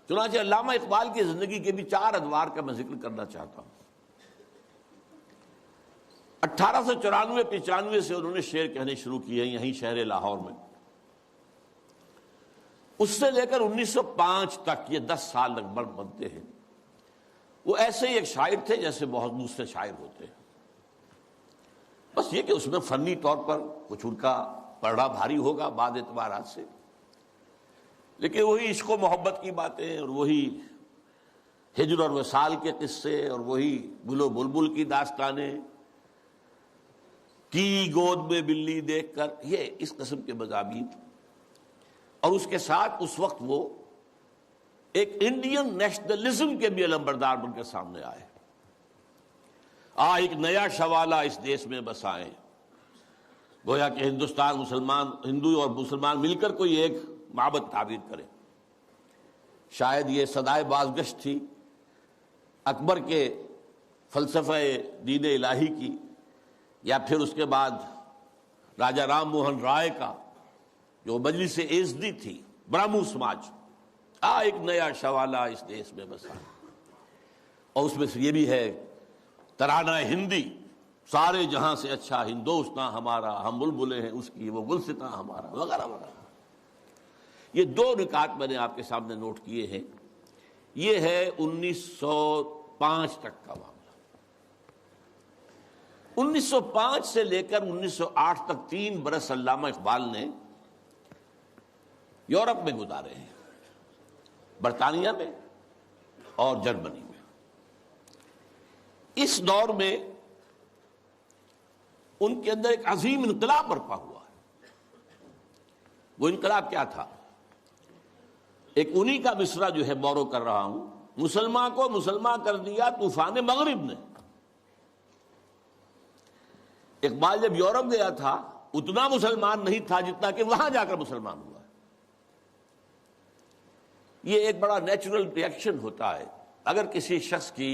چنانچہ علامہ اقبال کی زندگی کے بھی 4 ادوار کا میں ذکر کرنا چاہتا ہوں۔ 1894-95 سے انہوں نے شعر کہنے شروع کیے یہیں شہر لاہور میں۔ اس سے لے کر 1905 تک، یہ 10 سال لگ بھگ بنتے ہیں، وہ ایسے ہی ایک شاعر تھے جیسے بہت دوسرے شاعر ہوتے ہیں، بس یہ کہ اس میں فنی طور پر کچھ ان کا پڑھنا بھاری ہوگا بعض اعتبارات سے، لیکن وہی عشق و محبت کی باتیں اور وہی ہجر اور وصال کے قصے اور وہی گل و بلبل کی داستانیں، کی گود میں بلی دیکھ کر، یہ اس قسم کے مضامین، اور اس کے ساتھ اس وقت وہ ایک انڈین نیشنلزم کے بھی علمبردار بن کر سامنے آئے۔ ایک نیا شوالہ اس دیش میں بسائیں، گویا کہ ہندوستان مسلمان، ہندو اور مسلمان مل کر کوئی ایک معبد تعبیر کرے۔ شاید یہ صدائے بازگشت تھی اکبر کے فلسفہ دین الہی کی، یا پھر اس کے بعد راجہ رام موہن رائے کا جو مجلس ایزدی تھی، برہمو سماج، ایک نیا شوالہ اس دیش میں بسا، اور اس میں سے یہ بھی ہے ترانہ ہندی، سارے جہاں سے اچھا ہندوستاں ہمارا، ہم بلبلیں ہیں اس کی، وہ گلستاں ہمارا، وغیرہ وغیرہ۔ یہ 2 نکات میں نے آپ کے سامنے نوٹ کیے ہیں۔ یہ ہے 1905 تک کا معاملہ۔ 1905 سے لے کر 1908 تک 3 برس علامہ اقبال نے یورپ میں گزارے ہیں، برطانیہ میں اور جرمنی میں۔ اس دور میں ان کے اندر ایک عظیم انقلاب برپا ہوا ہے۔ وہ انقلاب کیا تھا؟ ایک انہی کا مصرع جو ہے بورو کر رہا ہوں، مسلمان کو مسلمان کر دیا طوفان مغرب نے۔ اقبال جب یورپ گیا تھا اتنا مسلمان نہیں تھا جتنا کہ وہاں جا کر مسلمان ہوا ہے۔ یہ ایک بڑا نیچرل ریئیکشن ہوتا ہے اگر کسی شخص کی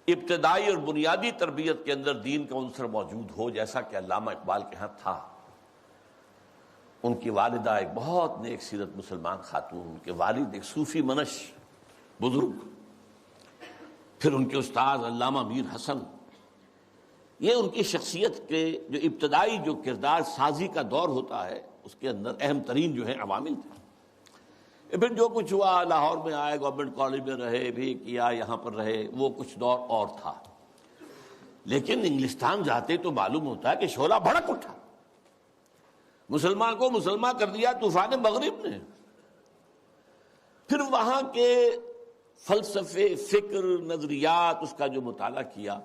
ابتدائی اور بنیادی تربیت کے اندر دین کا عنصر موجود ہو، جیسا کہ علامہ اقبال کے ہاں تھا۔ ان کی والدہ ایک بہت نیک سیرت مسلمان خاتون، ان کے والد ایک صوفی منش بزرگ، پھر ان کے استاد علامہ میر حسن، یہ ان کی شخصیت کے جو ابتدائی جو کردار سازی کا دور ہوتا ہے اس کے اندر اہم ترین جو ہیں عوامل تھے۔ پھر جو کچھ ہوا، لاہور میں آئے، گورنمنٹ کالج میں رہے بھی کیا، یہاں پر رہے، وہ کچھ دور اور تھا، لیکن انگلستان جاتے تو معلوم ہوتا ہے کہ شعلہ بھڑک اٹھا، مسلمان کو مسلمان کر دیا طوفان مغرب نے۔ پھر وہاں کے فلسفے، فکر، نظریات، اس کا جو مطالعہ کیا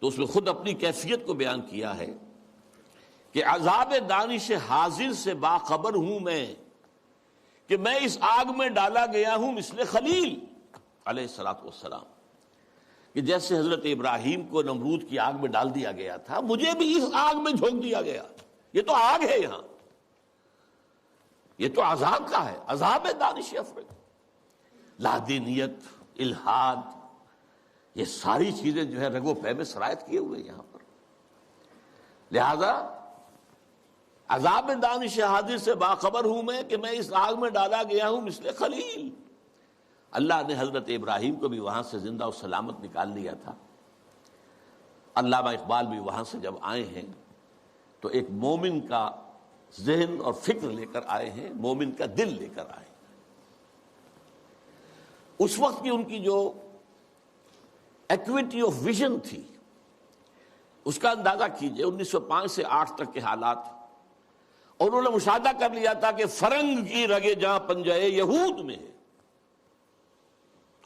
تو اس میں خود اپنی کیفیت کو بیان کیا ہے کہ عذاب دانش حاضر سے باخبر ہوں میں کہ میں اس آگ میں ڈالا گیا ہوں مثل خلیل علیہ الصلوۃ والسلام، کہ جیسے حضرت ابراہیم کو نمرود کی آگ میں ڈال دیا گیا تھا، مجھے بھی اس آگ میں جھونک دیا گیا۔ یہ تو آگ ہے، یہاں یہ تو عذاب کا ہے، عذاب دانش افرط، لادینیت، الحاد، یہ ساری چیزیں جو ہے رگ و پے میں سرایت کیے ہوئے یہاں پر۔ لہذا عذاب دانش حاضر سے باخبر ہوں میں کہ میں اس آگ میں ڈالا گیا ہوں مثل خلیل۔ اللہ نے حضرت ابراہیم کو بھی وہاں سے زندہ و سلامت نکال لیا تھا۔ علامہ اقبال بھی وہاں سے جب آئے ہیں تو ایک مومن کا ذہن اور فکر لے کر آئے ہیں، مومن کا دل لے کر آئے ہیں۔ اس وقت کی ان کی جو ایکویٹی آف ویژن تھی اس کا اندازہ کیجئے، 1905 سے 8 تک کے حالات، اور انہوں نے مشاہدہ کر لیا تھا کہ فرنگ کی رگے جہاں پنجے یہود میں ہے۔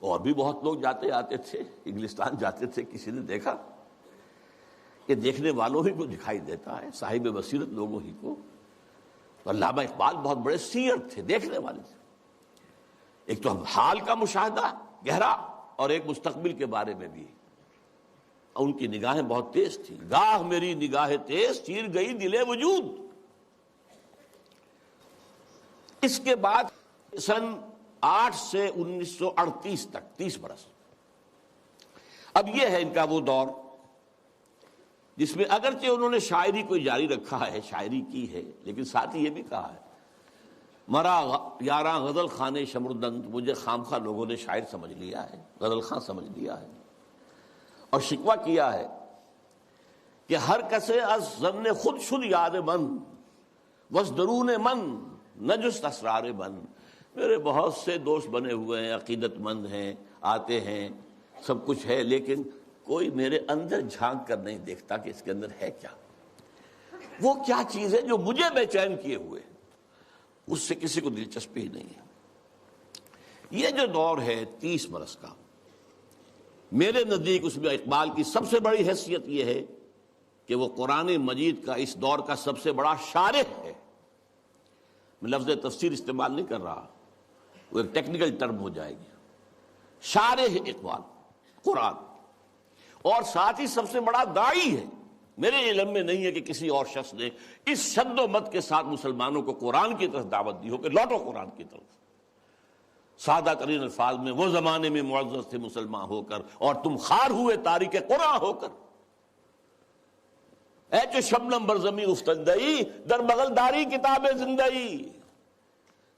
اور بھی بہت لوگ جاتے آتے تھے، انگلستان جاتے تھے، کسی نے دیکھا کہ دیکھنے والوں ہی کو دکھائی دیتا ہے، صاحب بصیرت لوگوں ہی کو۔ تو علامہ اقبال بہت بڑے سیر تھے، دیکھنے والے تھے، ایک تو حال کا مشاہدہ گہرا اور ایک مستقبل کے بارے میں بھی۔ ان کی نگاہیں بہت تیز تھی، گاہ میری نگاہ تیز چیر گئی دل وجود۔ اس کے بعد سن 8 سے 1938 تک 30 برس، اب یہ ہے ان کا وہ دور جس میں اگرچہ انہوں نے شاعری کو جاری رکھا ہے، شاعری کی ہے، لیکن ساتھ ہی یہ بھی کہا ہے مرا یاراں غزل خانے شمردند، مجھے خامخواہ لوگوں نے شاعر سمجھ لیا ہے، غزل خاں سمجھ لیا ہے، اور شکوہ کیا ہے کہ ہر کسے از ظن خود شد یاد من وز درون من نجست اسرار من. میرے بہت سے دوست بنے ہوئے ہیں، عقیدت مند ہیں، آتے ہیں، سب کچھ ہے، لیکن کوئی میرے اندر جھانک کر نہیں دیکھتا کہ اس کے اندر ہے کیا، وہ کیا چیز ہے جو مجھے بے چین کیے ہوئے، اس سے کسی کو دلچسپی ہی نہیں ہے. یہ جو دور ہے 30 برس کا، میرے نزدیک اس میں اقبال کی سب سے بڑی حیثیت یہ ہے کہ وہ قرآن مجید کا اس دور کا سب سے بڑا شارح ہے. میں لفظ تفسیر استعمال نہیں کر رہا، وہ ایک ٹیکنیکل ٹرم ہو جائے گی. شارح اقبال قرآن، اور ساتھ ہی سب سے بڑا داعی ہے. میرے علم میں نہیں ہے کہ کسی اور شخص نے اس شد و مت کے ساتھ مسلمانوں کو قرآن کی طرف دعوت دی ہو کہ لوٹو قرآن کی طرف. سادہ ترین الفاظ میں، وہ زمانے میں معزز تھے مسلمان ہو کر اور تم خار ہوئے تاریک قرآن ہو کر. اے چو شبنم برزمی افتندئی در بغل داری کتاب زندئی.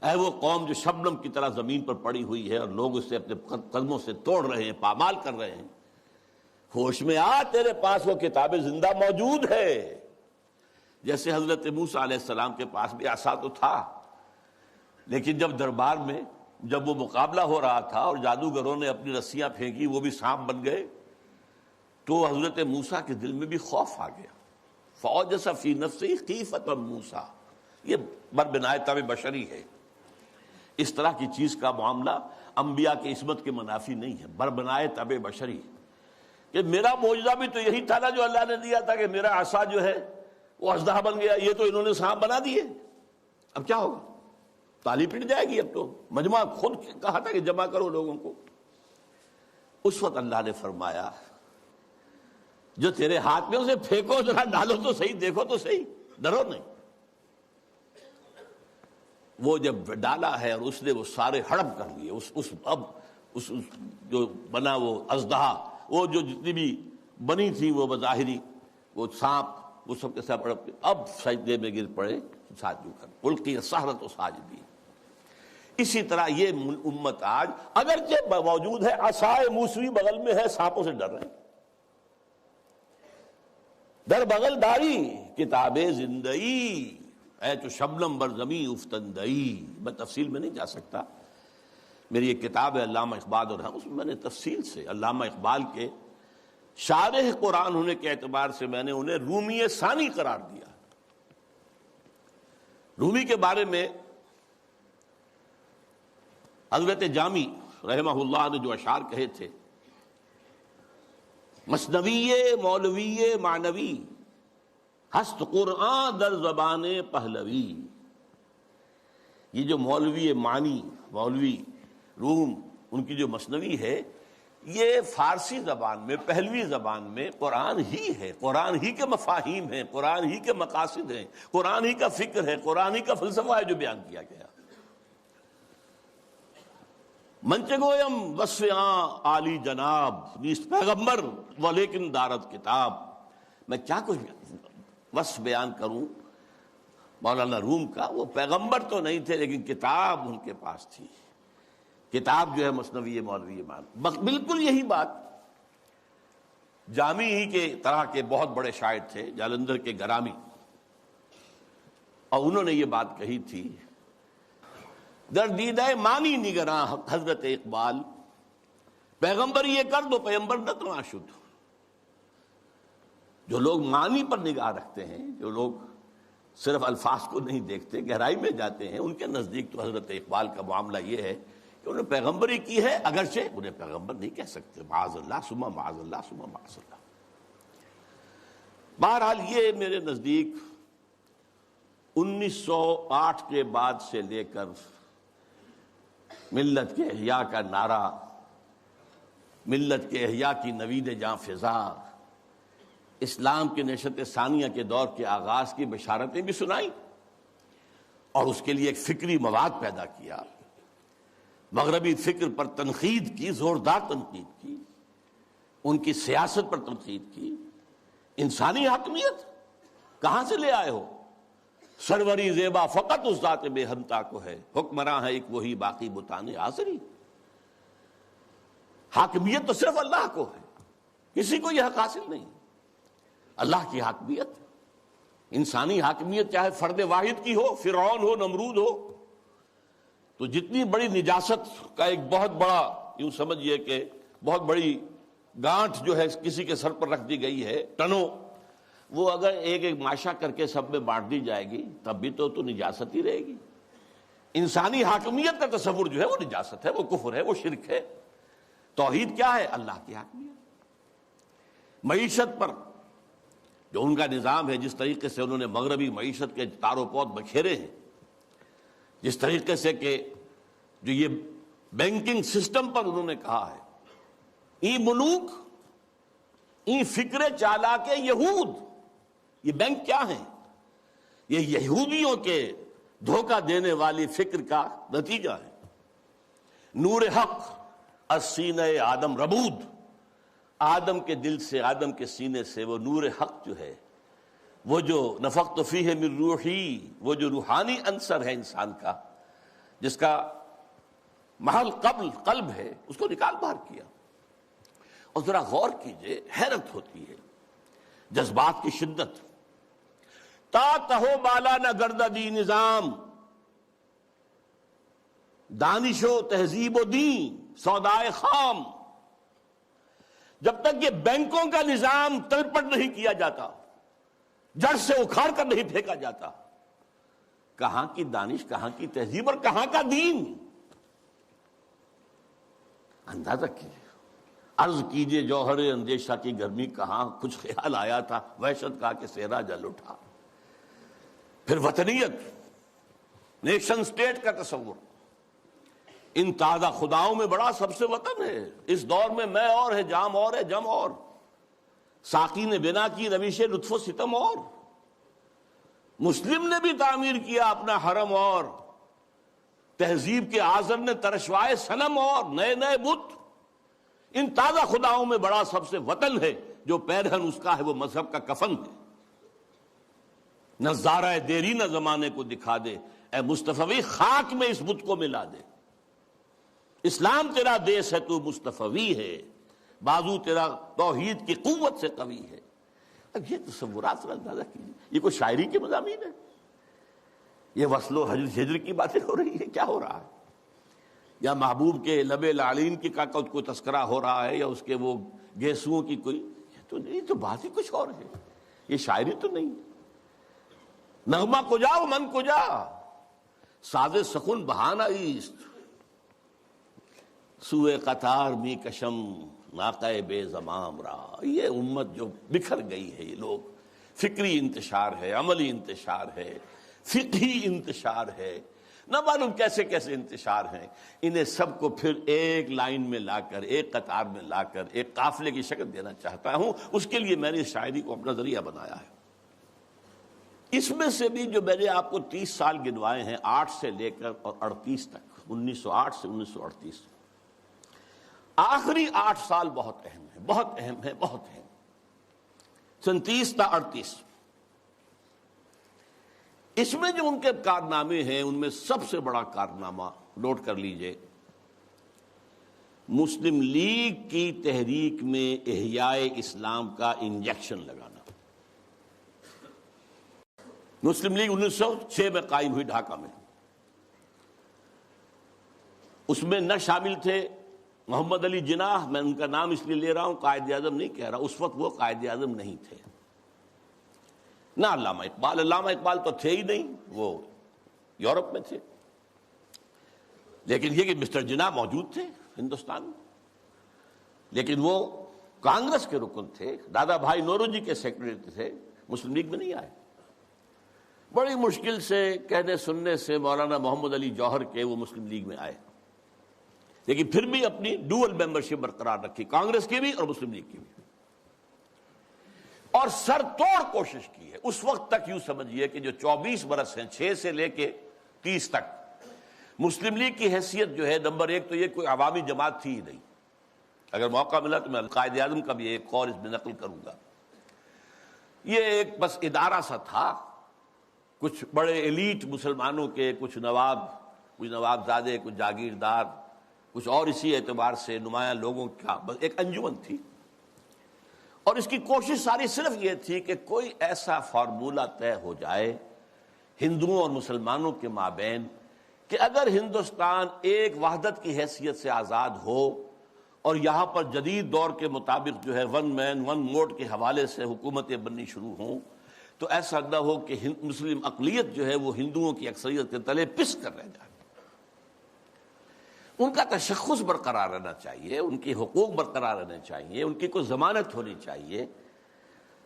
اے وہ قوم جو شبنم کی طرح زمین پر پڑی ہوئی ہے اور لوگ اسے اپنے قدموں سے توڑ رہے ہیں، پامال کر رہے ہیں، ہوش میں آ، تیرے پاس وہ کتاب زندہ موجود ہے. جیسے حضرت موسیٰ علیہ السلام کے پاس بھی عصا تو تھا، لیکن جب دربار میں جب وہ مقابلہ ہو رہا تھا اور جادوگروں نے اپنی رسیاں پھینکی، وہ بھی سانپ بن گئے، تو حضرت موسیٰ کے دل میں بھی خوف آ گیا. فَأَوْجَسَ فِي نَفْسِهِ خِیفَةً موسیٰ. یہ بربنائے طبع بشری ہے. اس طرح کی چیز کا معاملہ انبیاء کی عصمت کے منافی نہیں ہے، بربنائے طبع بشری. کہ میرا معجزہ بھی تو یہی تھا نا جو اللہ نے دیا تھا کہ میرا عصا جو ہے وہ اژدہا بن گیا، یہ تو انہوں نے سانپ بنا دیے، اب کیا ہوگا؟ تالی پٹ جائے گی. اب تو مجمع خود کہا تھا کہ جمع کرو لوگوں کو. اس وقت اللہ نے فرمایا جو تیرے ہاتھ میں اسے پھینکو، ذرا ڈالو تو صحیح، دیکھو تو صحیح، ڈرو نہیں. وہ جب ڈالا ہے اور اس نے وہ سارے ہڑپ کر لیے، اس جو بنا وہ اژدہا، وہ جو جتنی بھی بنی تھی وہ بظاہری وہ سانپ، وہ سب کے ساتھ ہڑپ کے اب سجدے میں گر پڑے ساجدوں کر، القی السحرۃ ساجدین. اسی طرح یہ امت آج اگرچہ موجود ہے، عصائے موسوی بغل میں ہے، سانپوں سے ڈر رہے ہیں. در بغل داری کتاب زندئی اے تو شبنم بر زمیں افتندئی. میں تفصیل میں نہیں جا سکتا، میری ایک کتاب ہے علامہ اقبال، اور اس میں میں نے تفصیل سے علامہ اقبال کے شارح قرآن ہونے کے اعتبار سے میں نے انہیں رومی ثانی قرار دیا. رومی کے بارے میں حضرت جامی رحمہ اللہ نے جو اشعار کہے تھے، مثنوی مولوی معنوی ہست قرآن در زبان پہلوی. یہ جو مولوی معنی، مولوی روم، ان کی جو مثنوی ہے، یہ فارسی زبان میں، پہلوی زبان میں قرآن ہی ہے، قرآن ہی کے مفاہیم ہیں، قرآن ہی کے مقاصد ہیں، قرآن ہی کا فکر ہے، قرآن ہی کا فلسفہ ہے جو بیان کیا گیا. منچ گویم وصف عالی جناب نیست پیغمبر ولیکن دارت کتاب. میں کیا کچھ وصف بیان کروں مولانا روم کا، وہ پیغمبر تو نہیں تھے لیکن کتاب ان کے پاس تھی. کتاب جو ہے مثنوی مولوی مان. بالکل یہی بات جامی ہی کے طرح کے بہت بڑے شاعر تھے، جالندھر کے گرامی، اور انہوں نے یہ بات کہی تھی، در دیدہ مانی نگراں حضرت اقبال پیغمبر یہ کر دو پیغمبر نتنا شد. جو لوگ معنی پر نگاہ رکھتے ہیں، جو لوگ صرف الفاظ کو نہیں دیکھتے، گہرائی میں جاتے ہیں، ان کے نزدیک تو حضرت اقبال کا معاملہ یہ ہے کہ انہوں نے پیغمبری کی ہے، اگرچہ انہیں پیغمبر نہیں کہہ سکتے، معاذ اللہ ثم معاذ اللہ ثم معاذ اللہ. بہرحال یہ میرے نزدیک 1908 کے بعد سے لے کر ملت کے احیاء کا نعرہ، ملت کے احیاء کی نوید جاں فضا، اسلام کے نشأت ثانیہ کے دور کے آغاز کی بشارتیں بھی سنائیں، اور اس کے لیے ایک فکری مواد پیدا کیا، مغربی فکر پر تنقید کی، زوردار تنقید کی، ان کی سیاست پر تنقید کی. انسانی حاکمیت کہاں سے لے آئے ہو؟ سروری زیبا فقط اس ذات بے ہمتا کو ہے، حکمراں ہے ایک وہی باقی بتانے آزری۔ حاکمیت تو صرف اللہ کو ہے، کسی کو یہ حق حاصل نہیں، اللہ کی حاکمیت۔ انسانی حاکمیت چاہے فرد واحد کی ہو، فرعون ہو، نمرود ہو، تو جتنی بڑی نجاست کا ایک بہت بڑا، یوں سمجھیے کہ بہت بڑی گانٹھ جو ہے کسی کے سر پر رکھ دی گئی ہے، ٹنوں، وہ اگر ایک ایک ماشا کر کے سب میں بانٹ دی جائے گی تب بھی تو نجاست ہی رہے گی۔ انسانی حاکمیت کا تصور جو ہے وہ نجاست ہے، وہ کفر ہے، وہ شرک ہے۔ توحید کیا ہے؟ اللہ کی حاکمیت۔ معیشت پر جو ان کا نظام ہے، جس طریقے سے انہوں نے مغربی معیشت کے تار و پود بکھیرے ہیں، جس طریقے سے کہ جو یہ بینکنگ سسٹم پر انہوں نے کہا ہے، ای ملوک ای فکر چالاک یہود، یہ بینک کیا ہیں؟ یہ یہودیوں کے دھوکہ دینے والی فکر کا نتیجہ ہے۔ نور حق السینہ آدم ربود، آدم کے دل سے، آدم کے سینے سے وہ نور حق جو ہے، وہ جو نفخت فیہ من روحی، وہ جو روحانی عنصر ہے انسان کا، جس کا محل قلب ہے، اس کو نکال باہر کیا۔ اور ذرا غور کیجئے، حیرت ہوتی ہے جذبات کی شدت۔ تا کہو بالا نہ گردہ دی نظام، دانش و تہذیب و دین سودائے خام۔ جب تک یہ بینکوں کا نظام تلپٹ نہیں کیا جاتا، جڑ سے اکھاڑ کر نہیں پھینکا جاتا، کہاں کی دانش، کہاں کی تہذیب اور کہاں کا دین؟ اندازہ کیجیے، عرض کیجیے جوہر اندیشہ کی گرمی کہاں، کچھ خیال آیا تھا، وحشت کا کہ صحرا جل اٹھا۔ پھر وطنیت، نیشن سٹیٹ کا تصور، ان تازہ خداؤں میں بڑا سب سے وطن ہے۔ اس دور میں میں اور ہے، جام اور ہے، جم اور، ساقی نے بنا کی روش لطف و ستم اور، مسلم نے بھی تعمیر کیا اپنا حرم اور، تہذیب کے آذر نے ترشوائے صنم اور، نئے نئے بت۔ ان تازہ خداؤں میں بڑا سب سے وطن ہے، جو پیرہن اس کا ہے وہ مذہب کا کفن ہے۔ نظارہ دیری نہ زمانے کو دکھا دے، اے مصطفی خاک میں اس بت کو ملا دے۔ اسلام تیرا دیس ہے، تو مصطفی ہے، بازو تیرا توحید کی قوت سے قوی ہے۔ اب یہ تصورات سے اندازہ کیجیے، یہ کوئی شاعری کے مضامین ہے؟ یہ وصل و ہجر کی باتیں ہو رہی ہے؟ کیا ہو رہا ہے؟ یا محبوب کے لب لعلین کی کا کوئی تذکرہ ہو رہا ہے، یا اس کے وہ گیسوؤں کی کوئی، یہ تو بات ہی کچھ اور ہے، یہ شاعری تو نہیں۔ نغمہ کجا و من کجا، ساز سخن بہانہ ایست، سوئے قطار می کشم ناقہ بے زمام را۔ یہ امت جو بکھر گئی ہے، یہ لوگ، فکری انتشار ہے، عملی انتشار ہے، فقہی انتشار ہے، نہ معلوم کیسے کیسے انتشار ہیں، انہیں سب کو پھر ایک لائن میں لا کر، ایک قطار میں لا کر ایک قافلے کی شکل دینا چاہتا ہوں۔ اس کے لیے میں نے اس شاعری کو اپنا ذریعہ بنایا ہے۔ اس میں سے بھی جو میں نے آپ کو 30 سال گنوائے ہیں، 8 سے لے کر اور 38 تک، 1908 سے 1938، آخری 8 سال بہت اہم ہے، بہت اہم ہے، بہت اہم۔ 37 تا 38، اس میں جو ان کے کارنامے ہیں، ان میں سب سے بڑا کارنامہ نوٹ کر لیجئے، مسلم لیگ کی تحریک میں احیاء اسلام کا انجیکشن لگانا۔ مسلم لیگ 1906 میں قائم ہوئی ڈھاکہ میں، اس میں نہ شامل تھے محمد علی جناح، میں ان کا نام اس لیے لے رہا ہوں، قائد اعظم نہیں کہہ رہا، اس وقت وہ قائد اعظم نہیں تھے، نہ علامہ اقبال، علامہ اقبال تو تھے ہی نہیں، وہ یورپ میں تھے، لیکن یہ کہ مسٹر جناح موجود تھے ہندوستان میں، لیکن وہ کانگریس کے رکن تھے، دادا بھائی نوروجی کے سیکرٹری تھے، مسلم لیگ میں نہیں آئے۔ بڑی مشکل سے کہنے سننے سے مولانا محمد علی جوہر کے وہ مسلم لیگ میں آئے، لیکن پھر بھی اپنی ڈوئل ممبرشپ برقرار رکھی، کانگریس کی بھی اور مسلم لیگ کی بھی، اور سر توڑ کوشش کی ہے۔ اس وقت تک یوں سمجھیے کہ جو 24 برس ہیں، 6 سے لے کے 30 تک، مسلم لیگ کی حیثیت جو ہے، نمبر 1 تو یہ کوئی عوامی جماعت تھی ہی نہیں۔ اگر موقع ملا تو میں قائد اعظم کا بھی ایک قول اس میں نقل کروں گا۔ یہ ایک بس ادارہ سا تھا کچھ بڑے ایلیٹ مسلمانوں کے، کچھ نوابزادے، کچھ جاگیردار، کچھ اور اسی اعتبار سے نمایاں لوگوں کا بس ایک انجمن تھی، اور اس کی کوشش ساری صرف یہ تھی کہ کوئی ایسا فارمولہ طے ہو جائے ہندوؤں اور مسلمانوں کے مابین کہ اگر ہندوستان ایک وحدت کی حیثیت سے آزاد ہو اور یہاں پر جدید دور کے مطابق جو ہے ون مین ون ووٹ کے حوالے سے حکومتیں بننی شروع ہوں، تو ایسا نہ ہو کہ مسلم اقلیت جو ہے وہ ہندوؤں کی اکثریت کے تلے پس کر رہ جائے۔ ان کا تشخص برقرار رہنا چاہیے، ان کے حقوق برقرار رہنے چاہیے، ان کی کوئی ضمانت ہونی چاہیے،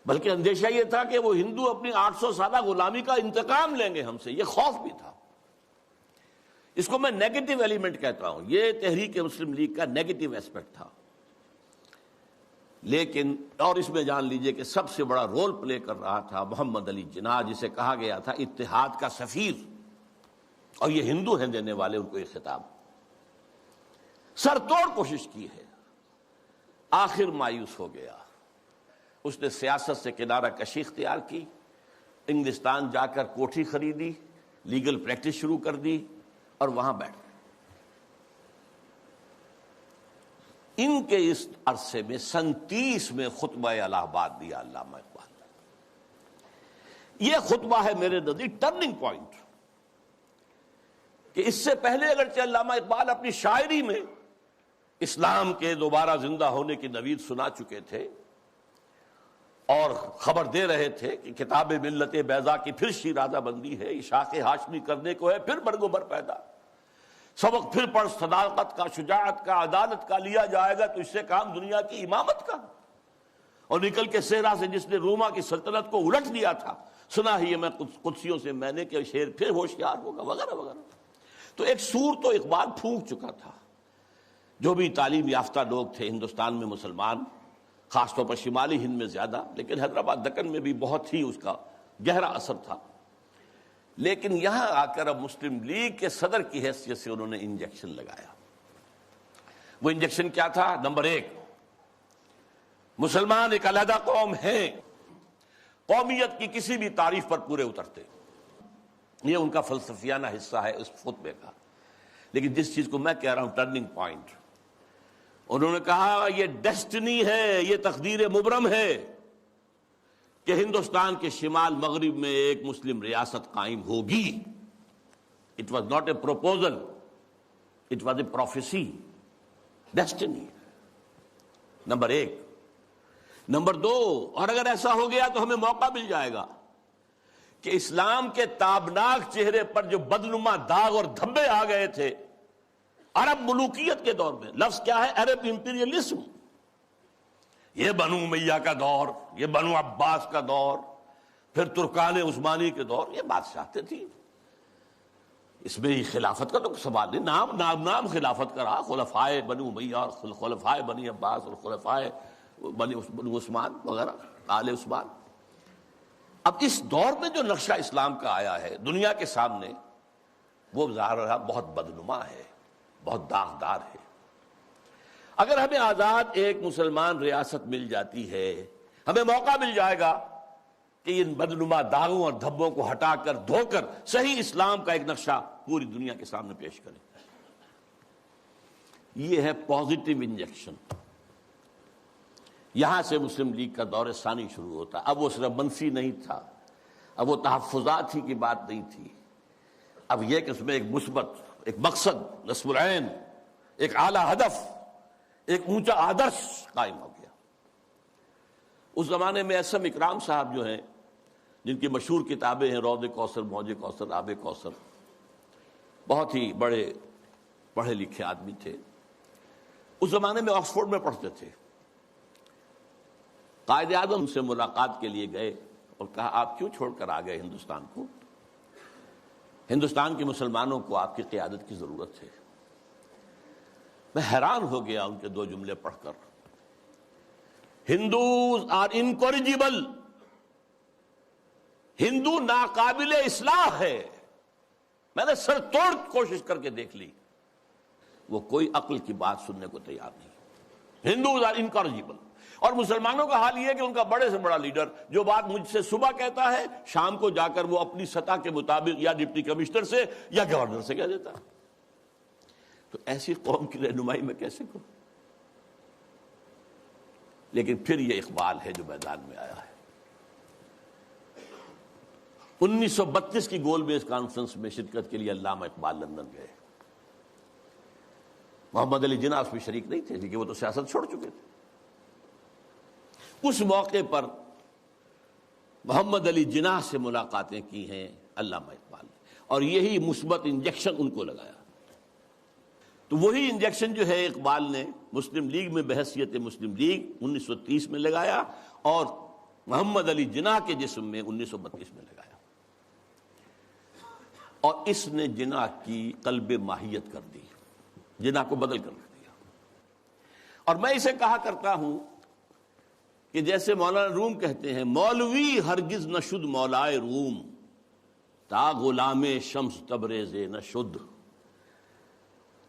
بلکہ اندیشہ یہ تھا کہ وہ ہندو اپنی 800 سالہ غلامی کا انتقام لیں گے ہم سے، یہ خوف بھی تھا۔ اس کو میں نیگیٹو ایلیمنٹ کہتا ہوں، یہ تحریک مسلم لیگ کا نیگیٹو ایسپیکٹ تھا، لیکن اور اس میں جان لیجئے کہ سب سے بڑا رول پلے کر رہا تھا محمد علی جناح، جسے کہا گیا تھا اتحاد کا سفیر، اور یہ ہندو ہیں دینے والے ان کو یہ خطاب۔ سر توڑ کوشش کی ہے، آخر مایوس ہو گیا، اس نے سیاست سے کنارہ کشی اختیار کی، انگلستان جا کر کوٹھی خریدی، لیگل پریکٹس شروع کر دی اور وہاں بیٹھ گئے۔ ان کے اس عرصے میں 37 میں خطبہ الہ آباد دیا علامہ اقبال نے۔ یہ خطبہ ہے میرے نزدیک ٹرننگ پوائنٹ، کہ اس سے پہلے اگرچہ علامہ اقبال اپنی شاعری میں اسلام کے دوبارہ زندہ ہونے کی نوید سنا چکے تھے اور خبر دے رہے تھے کہ کتاب ملت بیضا کی پھر شیرازہ بندی ہے، اشاق ہاشمی کرنے کو ہے پھر برگوبر پیدا، سبق پھر پڑھ صداقت کا، شجاعت کا، عدالت کا، لیا جائے گا تو اس سے کام دنیا کی امامت کا، اور نکل کے صحرا سے جس نے روما کی سلطنت کو الٹ دیا تھا، سنا ہی ہے میں قدسیوں سے میں نے کہ شیر پھر ہوشیار ہوگا، وغیرہ وغیرہ۔ تو ایک سور تو اقبال پھونک چکا تھا۔ جو بھی تعلیم یافتہ لوگ تھے ہندوستان میں مسلمان، خاص طور پر شمالی ہند میں زیادہ، لیکن حیدرآباد دکن میں بھی بہت ہی اس کا گہرا اثر تھا، لیکن یہاں آ کر اب مسلم لیگ کے صدر کی حیثیت سے انہوں نے انجیکشن لگایا۔ وہ انجیکشن کیا تھا؟ نمبر 1، مسلمان ایک علیحدہ قوم ہیں، قومیت کی کسی بھی تعریف پر پورے اترتے، یہ ان کا فلسفیانہ حصہ ہے اس خطبے کا۔ لیکن جس چیز کو میں کہہ رہا ہوں ٹرننگ پوائنٹ، انہوں نے کہا یہ ڈیسٹنی ہے، یہ تقدیر مبرم ہے کہ ہندوستان کے شمال مغرب میں ایک مسلم ریاست قائم ہوگی۔ It was not a proposal, it was a prophecy, destiny, number 1۔ Number 2، اور اگر ایسا ہو گیا تو ہمیں موقع مل جائے گا کہ اسلام کے تابناک چہرے پر جو بدنما داغ اور دھبے آ گئے تھے عرب ملوکیت کے دور میں، لفظ کیا ہے؟ عرب امپیریلزم، یہ بنو امیہ کا دور، یہ بنو عباس کا دور، پھر ترکان عثمانی کے دور، یہ بادشاہتیں تھیں، اس میں خلافت کا تو سوال نہیں، نام خلافت کا رہا، خلفائے بنو امیہ اور خلفائے بنی عباس اور خلفائے بنو عثمان وغیرہ، آل عثمان۔ اب اس دور میں جو نقشہ اسلام کا آیا ہے دنیا کے سامنے، وہ ظاہر ہے بہت بدنما ہے، بہت داغدار ہے۔ اگر ہمیں آزاد ایک مسلمان ریاست مل جاتی ہے، ہمیں موقع مل جائے گا کہ ان بدنما داغوں اور دھبوں کو ہٹا کر دھو کر صحیح اسلام کا ایک نقشہ پوری دنیا کے سامنے پیش کریں۔ یہ ہے پازیٹیو انجیکشن۔ یہاں سے مسلم لیگ کا دور ثانی شروع ہوتا۔ اب وہ صرف منفی نہیں تھا، اب وہ تحفظات ہی کی بات نہیں تھی، اب یہ کہ اس میں ایک مثبت، ایک مقصد، نصب العین، ایک اعلیٰ ہدف، ایک اونچا آدرش قائم ہو گیا۔ اس زمانے میں احسن اکرام صاحب جو ہیں، جن کی مشہور کتابیں ہیں روض کوثر، موج کوثر، آب کوثر، بہت ہی بڑے پڑھے لکھے آدمی تھے، اس زمانے میں آکسفورڈ میں پڑھتے تھے۔ قائد اعظم سے ملاقات کے لیے گئے اور کہا آپ کیوں چھوڑ کر آ گئے ہندوستان کو؟ ہندوستان کے مسلمانوں کو آپ کی قیادت کی ضرورت ہے۔ میں حیران ہو گیا ان کے 2 جملے پڑھ کر، ہندوز آر انکوریجیبل، ہندو ناقابل اصلاح ہے۔ میں نے سر توڑ کوشش کر کے دیکھ لی، وہ کوئی عقل کی بات سننے کو تیار نہیں۔ ہندوز آر انکارجیبل. اور مسلمانوں کا حال یہ ہے کہ ان کا بڑے سے بڑا لیڈر جو بات مجھ سے صبح کہتا ہے، شام کو جا کر وہ اپنی سطح کے مطابق یا ڈپٹی کمشنر سے یا گورنر سے کہہ دیتا ہے. تو ایسی قوم کی رہنمائی میں کیسے کروں؟ لیکن پھر یہ اقبال ہے جو میدان میں آیا ہے. 1932 کی گول میز کانفرنس میں شرکت کے لیے علامہ اقبال لندن گئے. محمد علی جناح اس میں شریک نہیں تھے کیونکہ وہ تو سیاست چھوڑ چکے تھے. اس موقع پر محمد علی جناح سے ملاقاتیں کی ہیں علامہ اقبال نے، اور یہی مثبت انجیکشن ان کو لگایا. تو وہی انجیکشن جو ہے اقبال نے مسلم لیگ میں بحیثیت مسلم لیگ 1930 میں لگایا اور محمد علی جناح کے جسم میں 1932 میں لگایا. اور اس نے جناح کی قلب ماہیت کر دی، جناح کو بدل کر دیا. اور میں اسے کہا کرتا ہوں کہ جیسے مولانا روم کہتے ہیں، مولوی ہرگز نہ شد مولائے روم تا غلام شمس تبریز نہ شد.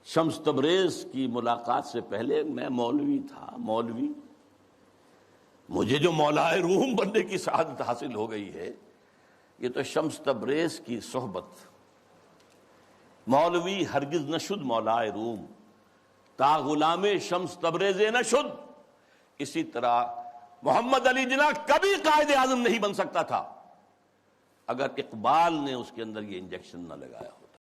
شمس تبریز کی ملاقات سے پہلے میں مولوی تھا. مولوی، مجھے جو مولائے روم بننے کی سعادت حاصل ہو گئی ہے یہ تو شمس تبریز کی صحبت. مولوی ہرگز نہ شد مولائے روم تا غلام شمس تبریز نہ شد. اسی طرح محمد علی جناح کبھی قائد اعظم نہیں بن سکتا تھا اگر اقبال نے اس کے اندر یہ انجیکشن نہ لگایا ہو.